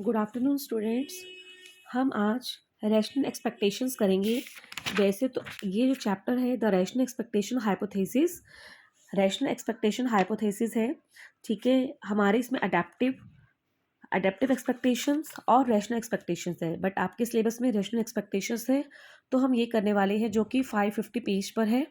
Good afternoon students. हम आज rational expectations करेंगे। वैसे तो ये जो चैप्टर है the rational expectation hypothesis, rational expectation hypothesis है। ठीक है, हमारे इसमें अडेप्टिव एक्सपेक्टेशंस और रैशनल एक्सपेक्टेशंस है, बट आपके सिलेबस में रैशनल एक्सपेक्टेशंस है तो हम ये करने वाले हैं जो कि 550 पेज पर है।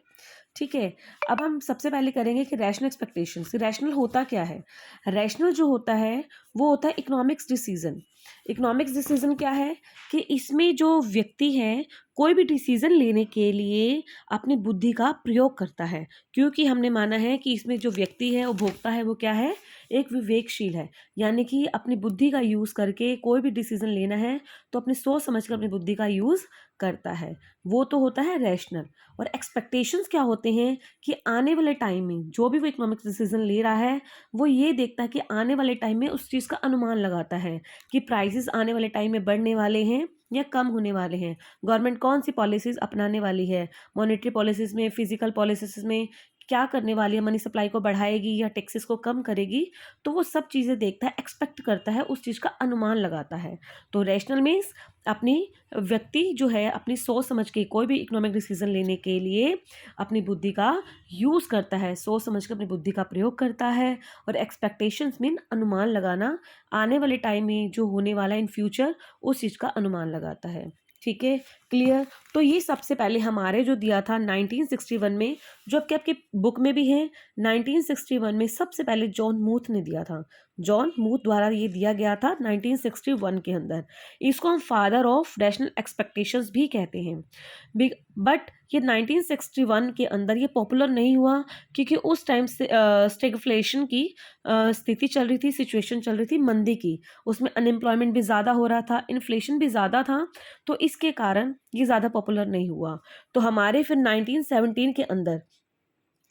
ठीक है, अब हम सबसे पहले करेंगे कि रैशनल एक्सपेक्टेशंस, रैशनल होता क्या है। रैशनल जो होता है वो होता है इकोनॉमिक्स डिसीजन। इकोनॉमिक्स डिसीजन क्या है कि इसमें जो व्यक्ति है कोई भी डिसीजन लेने के लिए अपनी बुद्धि का प्रयोग करता है, क्योंकि हमने माना है कि इसमें जो व्यक्ति है, उपभोक्ता है, वो क्या है, एक विवेकशील है। यानी कि अपनी बुद्धि का यूज़ करके कोई भी डिसीजन लेना है तो अपनी सोच समझ कर अपनी बुद्धि का यूज़ करता है, वो तो होता है रैशनल। और एक्सपेक्टेशंस क्या होते हैं कि आने वाले टाइम में जो भी वो इकोनॉमिक डिसीजन ले रहा है वो ये देखता है कि आने वाले टाइम में उस चीज़ का अनुमान लगाता है कि प्राइसेस आने वाले टाइम में बढ़ने वाले हैं या कम होने वाले हैं, गवर्नमेंट कौन सी पॉलिसीज़ अपनाने वाली है, मॉनेटरी पॉलिसीज़ में, फिजिकल पॉलिसीज़ में क्या करने वाली है, मनी सप्लाई को बढ़ाएगी या टैक्सेस को कम करेगी। तो वो सब चीज़ें देखता है, एक्सपेक्ट करता है, उस चीज़ का अनुमान लगाता है। तो रैशनल मीन्स अपनी व्यक्ति जो है अपनी सोच समझ के कोई भी इकोनॉमिक डिसीजन लेने के लिए अपनी बुद्धि का यूज़ करता है, सोच समझ कर अपनी बुद्धि का प्रयोग करता है। और एक्सपेक्टेशंस मीन अनुमान लगाना, आने वाले टाइम में जो होने वाला है इन फ्यूचर उस चीज़ का अनुमान लगाता है। ठीक है, क्लियर। तो ये सबसे पहले हमारे जो दिया था 1961 में, जो आपके बुक में भी है, 1961 में सबसे पहले जॉन मूथ ने दिया था। जॉन मूथ द्वारा ये दिया गया था 1961 के अंदर। इसको हम फादर ऑफ रैशनल एक्सपेक्टेशंस भी कहते हैं। बट ये 1961 के अंदर ये पॉपुलर नहीं हुआ, क्योंकि उस टाइम से स्टेगफ्लेशन की स्थिति चल रही थी, सिचुएशन चल रही थी मंदी की। उसमें अनएम्प्लॉयमेंट भी ज़्यादा हो रहा था, इन्फ्लेशन भी ज़्यादा था, तो इसके कारण ये ज़्यादा पॉपुलर नहीं हुआ। तो हमारे फिर 1917 के अंदर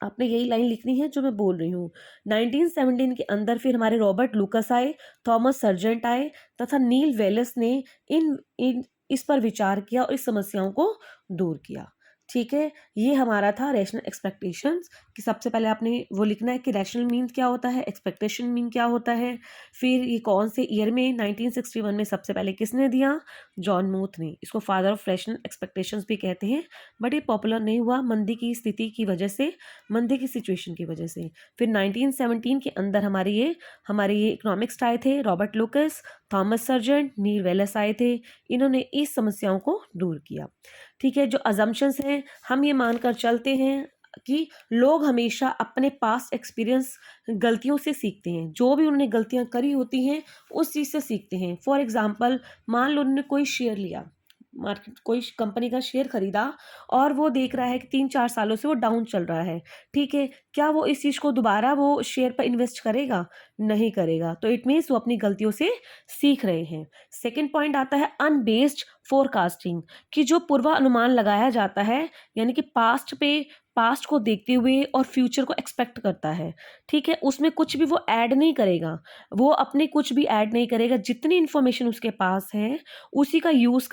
आपने यही लाइन लिखनी है जो मैं बोल रही हूँ। 1917 के अंदर फिर हमारे रॉबर्ट लूकस आए, थॉमस सर्जेंट आए तथा नील वेलेस ने इन इन इस पर विचार किया और इस समस्याओं को दूर किया। ठीक है, ये हमारा था रैशनल एक्सपेक्टेशंस कि सबसे पहले आपने वो लिखना है कि रैशनल मीन क्या होता है, एक्सपेक्टेशन मीन क्या होता है। फिर ये कौन से ईयर में, 1961 में सबसे पहले किसने दिया, जॉन मूथ ने। इसको फादर ऑफ रैशनल एक्सपेक्टेशंस भी कहते हैं, बट ये पॉपुलर नहीं हुआ मंदी की स्थिति की वजह से, मंदी की सिचुएशन की वजह से। फिर 1917 के अंदर हमारे ये इकोनॉमिक्स आए थे, रॉबर्ट लूकस, थॉमस सर्जेंट, नील वेलेस आए थे। इन्होंने इस समस्याओं को दूर किया। ठीक है, जो अजम्पशंस हैं हम ये मानकर चलते हैं कि लोग हमेशा अपने पास्ट एक्सपीरियंस, गलतियों से सीखते हैं। जो भी उन्होंने गलतियां करी होती हैं उस चीज़ से सीखते हैं। फॉर एग्जांपल, मान लो उन्होंने कोई शेयर लिया, मार्केट कोई कंपनी का शेयर खरीदा और वो देख रहा है कि 3-4 सालों से वो डाउन चल रहा है। ठीक है, क्या वो इस चीज़ को दोबारा वो शेयर पर इन्वेस्ट करेगा? नहीं करेगा। तो इट मीन्स वो अपनी गलतियों से सीख रहे हैं। सेकेंड पॉइंट आता है अनबेस्ड फोरकास्टिंग, कि जो पूर्वानुमान लगाया जाता है, यानी कि पास्ट को देखते हुए और फ्यूचर को एक्सपेक्ट करता है। ठीक है, उसमें कुछ भी वो ऐड नहीं करेगा, वो अपने कुछ भी ऐड नहीं करेगा। जितनी इन्फॉर्मेशन उसके पास है उसी को यूज़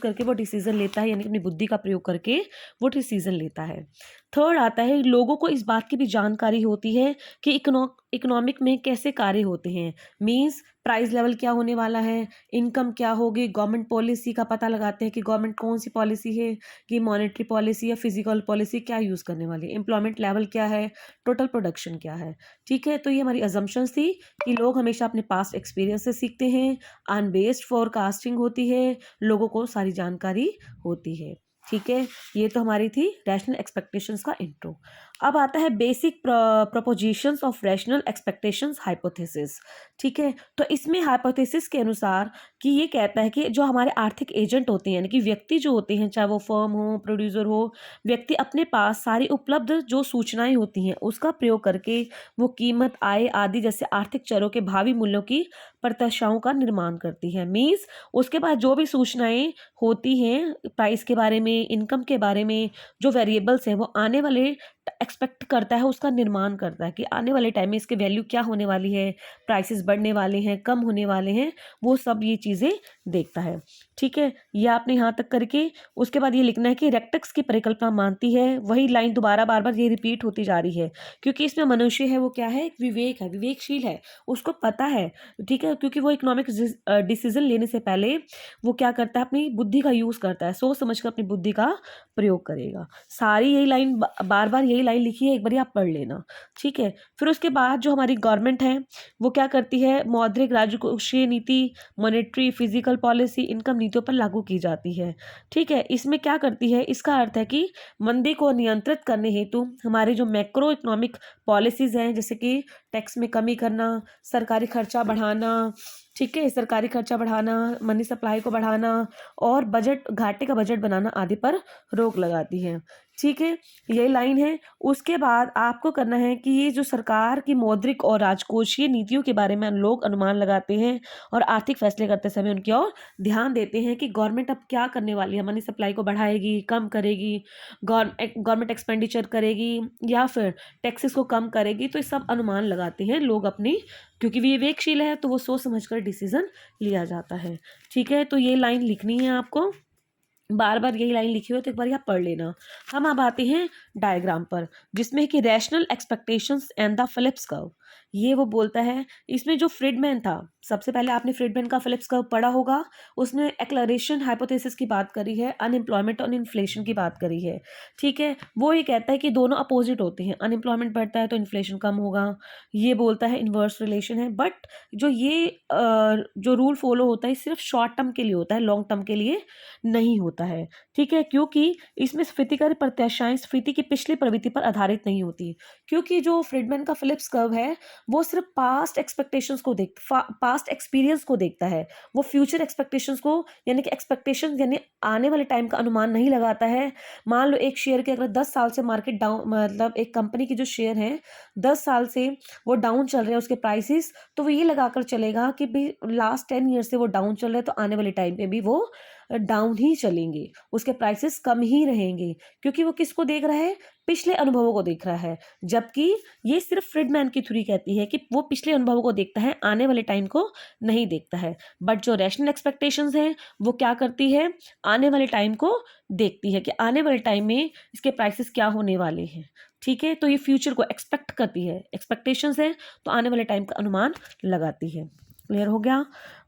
करके वो डिसीजन लेता है, यानी कि अपनी बुद्धि का प्रयोग करके वो डिसीजन लेता है। थर्ड आता है, लोगों को इस बात की भी जानकारी होती है कि इकोनॉमिक में कैसे कार्य होते हैं। मींस प्राइस लेवल क्या होने वाला है, इनकम क्या होगी, गवर्नमेंट पॉलिसी का पता लगाते हैं कि गवर्नमेंट कौन सी पॉलिसी है, कि मॉनेटरी पॉलिसी या फिजिकल पॉलिसी क्या यूज़ करने वाली है, एम्प्लॉयमेंट लेवल क्या है, टोटल प्रोडक्शन क्या है। ठीक है, तो ये हमारी अजम्पशंस थी कि लोग हमेशा अपने पास्ट एक्सपीरियंस से सीखते हैं, अनबेस्ड फोरकास्टिंग होती है, लोगों को सारी जानकारी होती है। ठीक है, ये तो हमारी थी रैशनल एक्सपेक्टेशंस का इंट्रो। अब आता है basic propositions of rational expectations hypothesis. ठीक है, तो इसमें हाइपोथेसिस के अनुसार कि ये कहता है कि जो हमारे आर्थिक एजेंट होते हैं, यानी कि व्यक्ति जो होते हैं, चाहे वो फर्म हो, प्रोड्यूसर हो, व्यक्ति अपने पास सारी उपलब्ध जो सूचनाएं होती हैं उसका प्रयोग करके वो कीमत, आय आदि जैसे आर्थिक चरों के भावी मूल्यों की प्रत्याशाओं का निर्माण करती है। मीन्स उसके पास जो भी सूचनाएं होती हैं प्राइस के बारे में, इनकम के बारे में, जो वेरिएबल्स हैं, वो आने वाले एक्सपेक्ट करता है, उसका निर्माण करता है कि आने वाले टाइम में इसके वैल्यू क्या होने वाली है, प्राइसेस बढ़ने वाले हैं, कम होने वाले हैं, वो सब ये चीज़ें देखता है। ठीक है, ये आपने यहाँ तक करके उसके बाद ये लिखना है कि रेक्टेक्स की परिकल्पना मानती है, वही लाइन दोबारा बार बार ये रिपीट होती जा रही है, क्योंकि इसमें मनुष्य है वो क्या है, एक विवेक है, विवेकशील है, उसको पता है। ठीक है, क्योंकि वो इकोनॉमिक डिसीजन लेने से पहले वो क्या करता है, अपनी बुद्धि का यूज़ करता है, सोच समझ कर अपनी बुद्धि का प्रयोग करेगा। सारी यही लाइन बार बार यही लाइन लिखी है, एक बार आप पढ़ लेना। ठीक है, फिर उसके बाद जो हमारी गवर्नमेंट है वो क्या करती है, मौद्रिक राजकोषीय नीति, मॉनेटरी, फिजिकल पॉलिसी, इनकम नीतियों पर लागू की जाती है। ठीक है, इसमें क्या करती है, इसका अर्थ है कि मंदी को नियंत्रित करने हेतु हमारी जो मैक्रो इकोनॉमिक पॉलिसीज हैं, जैसे कि टैक्स में कमी करना, सरकारी खर्चा बढ़ाना, ठीक है, सरकारी खर्चा बढ़ाना, मनी सप्लाई को बढ़ाना और बजट घाटे का बजट बनाना आदि पर रोक लगाती है। ठीक है, ये लाइन है। उसके बाद आपको करना है कि ये जो सरकार की मौद्रिक और राजकोषीय नीतियों के बारे में लोग अनुमान लगाते हैं और आर्थिक फैसले करते समय उनकी ओर ध्यान देते हैं कि गवर्नमेंट अब क्या करने वाली है, मनी सप्लाई को बढ़ाएगी, कम करेगी, गवर्नमेंट एक्सपेंडिचर करेगी या फिर टैक्सेस को कम करेगी। तो ये सब अनुमान लगाते हैं लोग अपनी, क्योंकि विवेकशील है तो वो सोच समझकर डिसीजन लिया जाता है। ठीक है, तो ये लाइन लिखनी है आपको, बार बार यही लाइन लिखी हो तो एक बार आप पढ़ लेना। हम अब आते हैं डायग्राम पर, जिसमें कि rational expectations and the Phillips curve, ये वो बोलता है। इसमें जो फ्रीडमैन था, सबसे पहले आपने फ्रीडमैन का फिलिप्स कर्व पढ़ा होगा, उसने एक्लरेशन हाइपोथेसिस की बात करी है, अनएम्प्लॉयमेंट और इन्फ्लेशन की बात करी है। ठीक है, वो ये कहता है कि दोनों अपोजिट होते हैं, अनएम्प्लॉयमेंट बढ़ता है तो इन्फ्लेशन कम होगा, ये बोलता है इन्वर्स रिलेशन है। बट जो ये जो रूल फॉलो होता है सिर्फ शॉर्ट टर्म के लिए होता है, लॉन्ग टर्म के लिए नहीं होता है। ठीक है, क्योंकि इसमें स्फीतिकर प्रत्याशाएं स्फीति की पिछली प्रवृत्ति पर आधारित नहीं होती, क्योंकि जो फ्रीडमैन का फिलिप्स कर्व है वो सिर्फ पास्ट एक्सपेक्टेशंस को पास्ट एक्सपीरियंस को देखता है, वो फ्यूचर एक्सपेक्टेशंस को, यानी कि एक्सपेक्टेशन यानी आने वाले टाइम का अनुमान नहीं लगाता है। मान लो एक शेयर के अगर 10 साल से मार्केट डाउन, मतलब एक कंपनी की जो शेयर है 10 साल से वो डाउन चल रहे हैं उसके प्राइसेस, तो वो ये लगाकर चलेगा कि भाई लास्ट 10 ईयर से वो डाउन चल रहे हैं तो आने वाले टाइम पे भी वो डाउन ही चलेंगे, उसके प्राइसेस कम ही रहेंगे, क्योंकि वो किसको देख रहा है, पिछले अनुभवों को देख रहा है। जबकि ये सिर्फ फ्रीडमैन की थ्योरी कहती है कि वो पिछले अनुभवों को देखता है, आने वाले टाइम को नहीं देखता है। बट जो रैशनल एक्सपेक्टेशंस हैं वो क्या करती है, आने वाले टाइम को देखती है कि आने वाले टाइम में इसके प्राइसेस क्या होने वाले हैं। ठीक है, तो ये फ्यूचर को एक्सपेक्ट करती है, एक्सपेक्टेशंस है तो आने वाले टाइम का अनुमान लगाती है। क्लियर हो गया।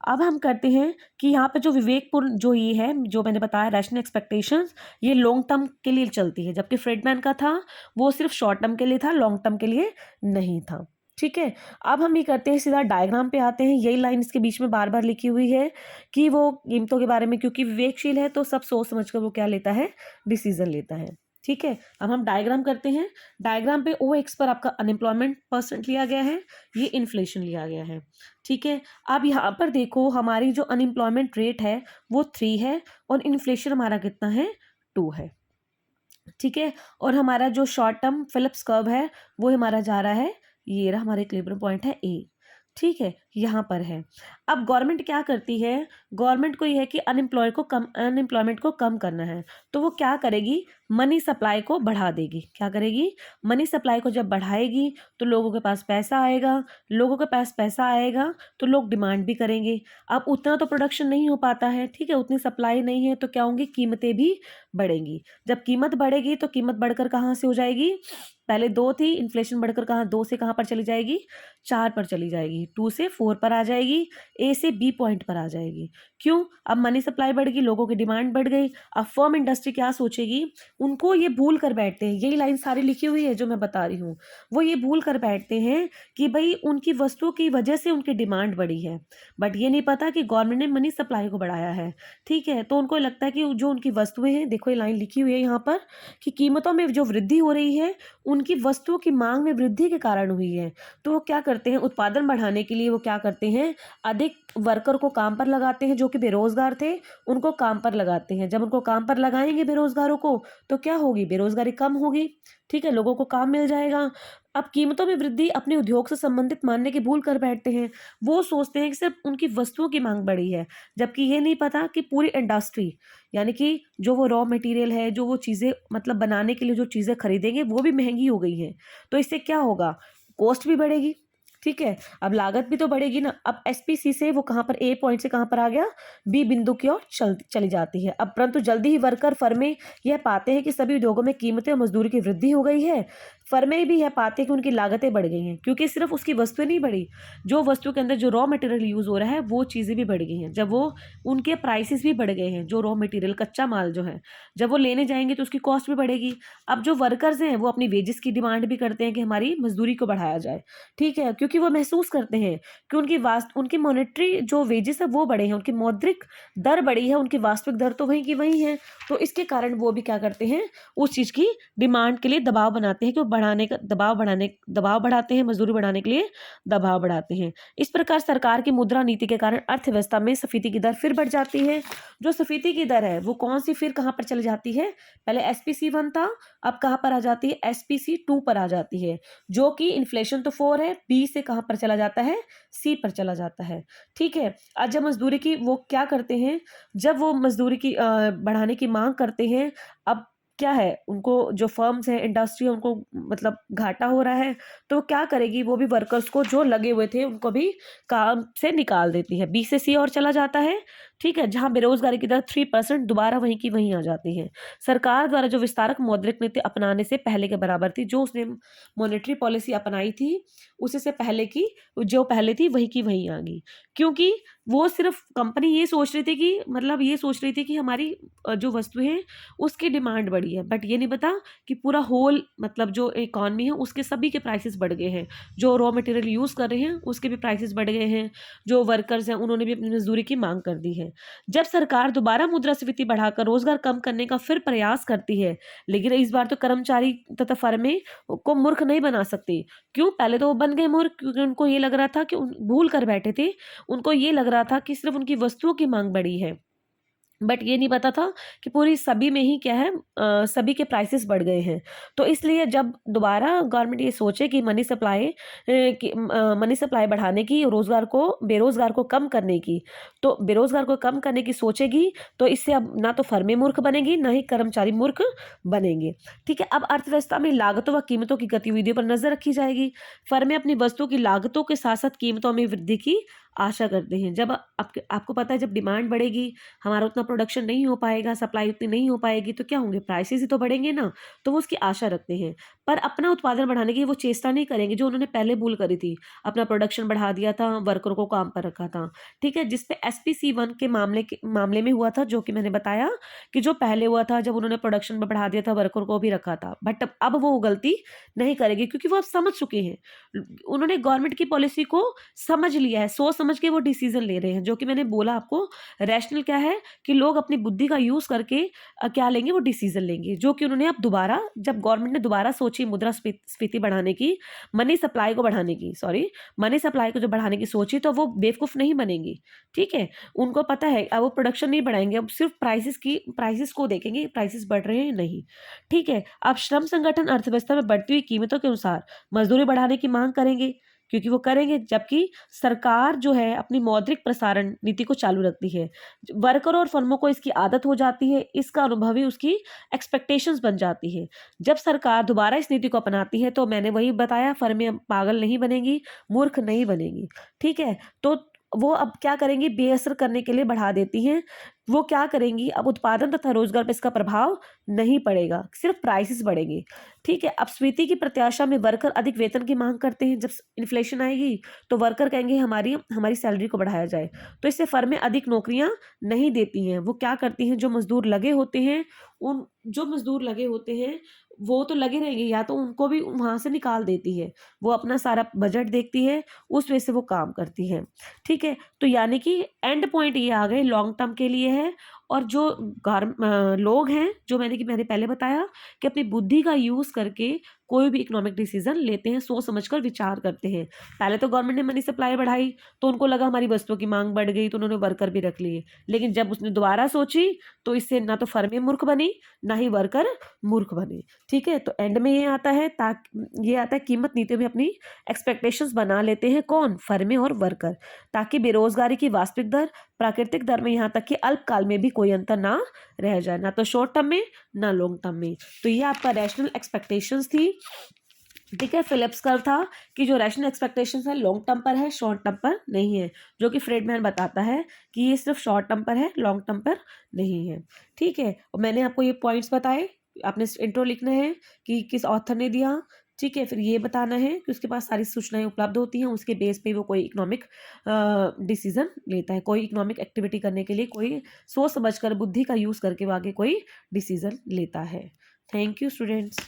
अब हम करते हैं कि यहाँ पे जो विवेकपूर्ण जो ये है, जो मैंने बताया रैशनल एक्सपेक्टेशंस, ये लॉन्ग टर्म के लिए चलती है, जबकि फ्रीडमैन का था वो सिर्फ शॉर्ट टर्म के लिए था, लॉन्ग टर्म के लिए नहीं था। ठीक है, अब हम ये करते हैं, सीधा डायग्राम पे आते हैं। यही लाइन इसके बीच में बार बार लिखी हुई है कि वो कीमतों के बारे में, क्योंकि विवेकशील है तो सब सोच समझ कर वो क्या लेता है, डिसीजन लेता है। ठीक है, अब हम डायग्राम करते हैं। डायग्राम पे ओ एक्स पर आपका अनएम्प्लॉयमेंट परसेंट लिया गया है, ये इन्फ्लेशन लिया गया है। ठीक है, अब यहाँ पर देखो हमारी जो अनएम्प्लॉयमेंट रेट है वो 3 है और इन्फ्लेशन हमारा कितना है, 2 है। ठीक है, और हमारा जो शॉर्ट टर्म फिलिप्स कर्व है वो हमारा जा रहा है, ये रहा हमारा इक्विलिब्रियम पॉइंट है ए। ठीक है, यहाँ पर है। अब गवर्नमेंट क्या करती है, गवर्नमेंट को यह है कि अनएम्प्लॉयमेंट को कम करना है, तो वो क्या करेगी, मनी सप्लाई को बढ़ा देगी। क्या करेगी, मनी सप्लाई को जब बढ़ाएगी तो लोगों के पास पैसा आएगा, लोगों के पास पैसा आएगा तो लोग डिमांड भी करेंगे। अब उतना तो प्रोडक्शन नहीं हो पाता है, ठीक है, उतनी सप्लाई नहीं है, तो क्या होंगी, कीमतें भी बढ़ेंगी। जब कीमत बढ़ेगी तो कीमत बढ़कर कहाँ से हो जाएगी, पहले 2 थी, इन्फ्लेशन बढ़कर कहाँ, 2 से कहाँ पर चली जाएगी, 4 पर चली जाएगी, 2 से 4 पर आ जाएगी, ए से बी पॉइंट पर आ जाएगी। क्यों, अब मनी सप्लाई बढ़ गई, लोगों की डिमांड बढ़ गई। अब फर्म इंडस्ट्री क्या सोचेगी, उनको ये भूल कर बैठते हैं, यही लाइन सारी लिखी हुई है जो मैं बता रही हूँ, वो ये भूल कर बैठते हैं कि भाई उनकी वस्तुओं की वजह से उनकी डिमांड बढ़ी है, बट ये नहीं पता कि गवर्नमेंट ने मनी सप्लाई को बढ़ाया है। ठीक है, तो उनको लगता है कि जो उनकी वस्तुएं हैं, देखो ये लाइन लिखी हुई है यहाँ पर, कि कीमतों में जो वृद्धि हो रही है उनकी वस्तुओं की मांग में वृद्धि के कारण हुई है। तो वो क्या करते हैं, उत्पादन बढ़ाने के लिए वो क्या करते हैं, अधिक वर्कर को काम पर लगाते हैं, जो कि बेरोजगार थे उनको काम पर लगाते हैं। जब उनको काम पर लगाएंगे बेरोजगारों को, तो क्या होगी, बेरोजगारी कम होगी, ठीक है, लोगों को काम मिल जाएगा। अब कीमतों में वृद्धि अपने उद्योग से संबंधित मानने की भूल कर बैठते हैं। वो सोचते हैं कि सिर्फ उनकी वस्तुओं की मांग बढ़ी है, जबकि ये नहीं पता कि पूरी इंडस्ट्री, यानी कि जो वो रॉ मटेरियल है, जो वो चीज़ें मतलब बनाने के लिए जो चीज़ें खरीदेंगे वो भी महंगी हो गई हैं। तो इससे क्या होगा, कॉस्ट भी बढ़ेगी, ठीक है, अब लागत भी तो बढ़ेगी ना। अब एसपीसी से वो कहाँ पर, ए पॉइंट से कहाँ पर आ गया, बी बिंदु की ओर चली जाती है। अब परंतु जल्दी ही वर्कर फर्में यह पाते हैं कि सभी उद्योगों में कीमतें और मजदूरी की वृद्धि हो गई है। फर्में भी यह पाते हैं कि उनकी लागतें बढ़ गई हैं, क्योंकि सिर्फ उसकी वस्तुएं नहीं बढ़ी, जो वस्तु के अंदर जो रॉ मटेरियल यूज हो रहा है वो चीज़ें भी बढ़ गई हैं। जब वो उनके प्राइसेस भी बढ़ गए हैं, जो रॉ मटेरियल कच्चा माल जो है, जब वो लेने जाएंगे तो उसकी कॉस्ट भी बढ़ेगी। अब जो वर्कर्स हैं वो अपनी वेजेस की डिमांड भी करते हैं कि हमारी मजदूरी को बढ़ाया जाए, ठीक है, क्योंकि वो महसूस करते हैं कि उनकी मॉनेटरी जो वेजेस है वो बढ़े हैं, उनकी मौद्रिक दर बढ़ी है, उनकी वास्तविक दर तो वही की वही है। तो इसके कारण वो भी क्या करते हैं, उस चीज़ की डिमांड के लिए दबाव बनाते हैं कि वो दबाव बढ़ाते हैं, मजदूरी बढ़ाने के लिए दबाव बढ़ाते हैं। इस प्रकार सरकार की मुद्रा नीति के कारण अर्थव्यवस्था में स्फीति की दर फिर बढ़ जाती है। जो स्फीति की दर है वो कौन सी, फिर कहाँ पर चली जाती है, पहले SPC1 था, अब कहाँ पर आ जाती है, SPC2 पर आ जाती है, जो कि इन्फ्लेशन तो 4 है, बी से कहाँ पर चला जाता है, सी पर चला जाता है, ठीक है। आज जब मजदूरी की वो क्या करते हैं, जब वो मजदूरी की बढ़ाने की मांग करते हैं, अब क्या है, उनको जो फर्म्स है, इंडस्ट्री है, उनको मतलब घाटा हो रहा है, तो क्या करेगी, वो भी वर्कर्स को जो लगे हुए थे उनको भी काम से निकाल देती है। बी से सी और चला जाता है, ठीक है, जहां बेरोजगारी की दर 3% दोबारा वहीं की वहीं आ जाती है। सरकार द्वारा जो विस्तारक मौद्रिक नीति अपनाने से पहले के बराबर थी, जो उसने मॉनेटरी पॉलिसी अपनाई थी उसी से पहले की, जो पहले थी वही की वहीं आ गई, क्योंकि वो सिर्फ कंपनी ये सोच रही थी कि मतलब ये सोच रही थी कि हमारी जो वस्तुएं हैं उसकी डिमांड बढ़ी है, बट ये नहीं पता कि पूरा होल मतलब जो इकॉनमी है उसके सभी के प्राइसेस बढ़ गए हैं, जो रॉ मटेरियल यूज़ कर रहे हैं उसके भी प्राइसेस बढ़ गए हैं, जो वर्कर्स हैं उन्होंने भी अपनी मजदूरी की मांग कर दी है। जब सरकार दोबारा मुद्रास्फीति बढ़ाकर रोजगार कम करने का फिर प्रयास करती है, लेकिन इस बार तो कर्मचारी तथा फर्में को मूर्ख नहीं बना सकती। क्यों, पहले तो वो बन गए मूर्ख, क्योंकि उनको ये लग रहा था कि भूल कर बैठे थे, उनको ये लग रहा था कि सिर्फ उनकी वस्तुओं की मांग बढ़ी है, बट ये नहीं पता था कि पूरी सभी में ही क्या है, सभी के प्राइसेस बढ़ गए हैं। तो इसलिए जब दोबारा गवर्नमेंट ये सोचे कि मनी सप्लाई बढ़ाने की, बेरोजगार को कम करने की, तो बेरोजगार को कम करने की सोचेगी, तो इससे अब ना तो फर्में मूर्ख बनेगी, ना ही कर्मचारी मूर्ख बनेंगे, ठीक है। अब अर्थव्यवस्था में लागतों व कीमतों की गतिविधियों पर नजर रखी जाएगी। फर्में अपनी वस्तुओं की लागतों के साथ साथ कीमतों में वृद्धि की आशा करते हैं। जब आपको पता है, जब डिमांड बढ़ेगी, हमारा उतना प्रोडक्शन नहीं हो पाएगा, सप्लाई उतनी नहीं हो पाएगी, तो क्या होंगे, प्राइसेस ही तो बढ़ेंगे ना, तो वो उसकी आशा रखते हैं। पर अपना उत्पादन बढ़ाने की वो चेष्टा नहीं करेंगे, जो उन्होंने पहले भूल करी थी, अपना प्रोडक्शन बढ़ा दिया था, वर्करों को काम पर रखा था, ठीक है, जिसपे SPC1 के मामले में हुआ था, जो कि मैंने बताया कि जो पहले हुआ था जब उन्होंने प्रोडक्शन बढ़ा दिया था, वर्कर को भी रखा था, बट अब वो गलती नहीं करेगी, क्योंकि वो अब समझ चुके हैं, उन्होंने गवर्नमेंट की पॉलिसी को समझ लिया है, सोच समझ के वो डिसीजन ले रहे हैं, जो कि मैंने बोला आपको, रैशनल क्या है कि लोग अपनी बुद्धि का यूज करके क्या लेंगे, वो डिसीजन लेंगे, जो कि उन्होंने अब दोबारा, जब गवर्नमेंट ने दोबारा सोची मुद्रास्फीति बढ़ाने की, मनी सप्लाई को जो बढ़ाने की सोची, तो वो बेवकूफ नहीं बनेंगी, ठीक है, उनको पता है अब वो प्रोडक्शन नहीं बढ़ाएंगे, अब सिर्फ प्राइसेस को देखेंगे, प्राइसेस बढ़ रहे हैं नहीं, ठीक है। अब श्रम संगठन अर्थव्यवस्था में बढ़ती हुई कीमतों के अनुसार मजदूरी बढ़ाने की मांग करेंगे, क्योंकि वो करेंगे, जबकि सरकार जो है अपनी मौद्रिक प्रसारण नीति को चालू रखती है। वर्करों और फर्मों को इसकी आदत हो जाती है, इसका अनुभव ही उसकी एक्सपेक्टेशंस बन जाती है। जब सरकार दोबारा इस नीति को अपनाती है, तो मैंने वही बताया, फर्में पागल नहीं बनेगी, मूर्ख नहीं बनेगी, ठीक है। तो वो अब क्या करेंगी, बेअसर करने के लिए बढ़ा देती हैं। वो क्या करेंगी, अब उत्पादन तथा रोजगार पर इसका प्रभाव नहीं पड़ेगा, सिर्फ प्राइसेस बढ़ेंगे, ठीक है। अब स्फीति की प्रत्याशा में वर्कर अधिक वेतन की मांग करते हैं। जब इन्फ्लेशन आएगी तो वर्कर कहेंगे हमारी सैलरी को बढ़ाया जाए, तो इससे फर्में अधिक नौकरियां नहीं देती हैं। वो क्या करती हैं, जो मजदूर लगे होते हैं वो तो लगे रहेंगे, या तो उनको भी वहां से निकाल देती है, वो अपना सारा बजट देखती है, उस वजह से वो काम करती है, ठीक है। तो यानी कि एंड पॉइंट ये आ गए, लॉन्ग टर्म के लिए है और जो लोग हैं, जो मैंने पहले बताया कि अपनी बुद्धि का यूज़ करके कोई भी इकोनॉमिक डिसीजन लेते हैं, सोच समझकर विचार करते हैं। पहले तो गवर्नमेंट ने मनी सप्लाई बढ़ाई तो उनको लगा हमारी वस्तुओं की मांग बढ़ गई, तो उन्होंने वर्कर भी रख लिए। लेकिन जब उसने दोबारा सोची तो इससे ना तो फर्में मूर्ख बनी, ना ही वर्कर मूर्ख बने। ठीक है, तो एंड में ये आता है कीमत नीतियों में अपनी एक्सपेक्टेशंस बना लेते हैं कौन? फर्में और वर्कर, ताकि बेरोजगारी की वास्तविक दर प्राकृतिक दर में, यहाँ तक कि अल्पकाल में भी कोई अंतर ना रह जाए, ना तो शॉर्ट टर्म में ना लॉन्ग टर्म में। तो ये आपका रैशनल एक्सपेक्टेशंस थी। ठीक है, फिलिप्स कर्व था कि जो रैशनल एक्सपेक्टेशंस है लॉन्ग टर्म पर है, शॉर्ट टर्म पर नहीं है, जो कि फ्रीडमैन बताता है कि ये सिर्फ शॉर्ट टर्म पर है, लॉन्ग टर्म पर नहीं है। ठीक है, और मैंने आपको ये पॉइंट्स बताए, आपने इंट्रो लिखना है कि किस ऑथर ने दिया। ठीक है, फिर ये बताना है कि उसके पास सारी सूचनाएं उपलब्ध होती हैं, उसके बेस पे वो कोई इकोनॉमिक डिसीजन लेता है, कोई इकोनॉमिक एक्टिविटी करने के लिए कोई सोच समझकर बुद्धि का यूज़ करके वो आगे कोई डिसीजन लेता है। Thank you students.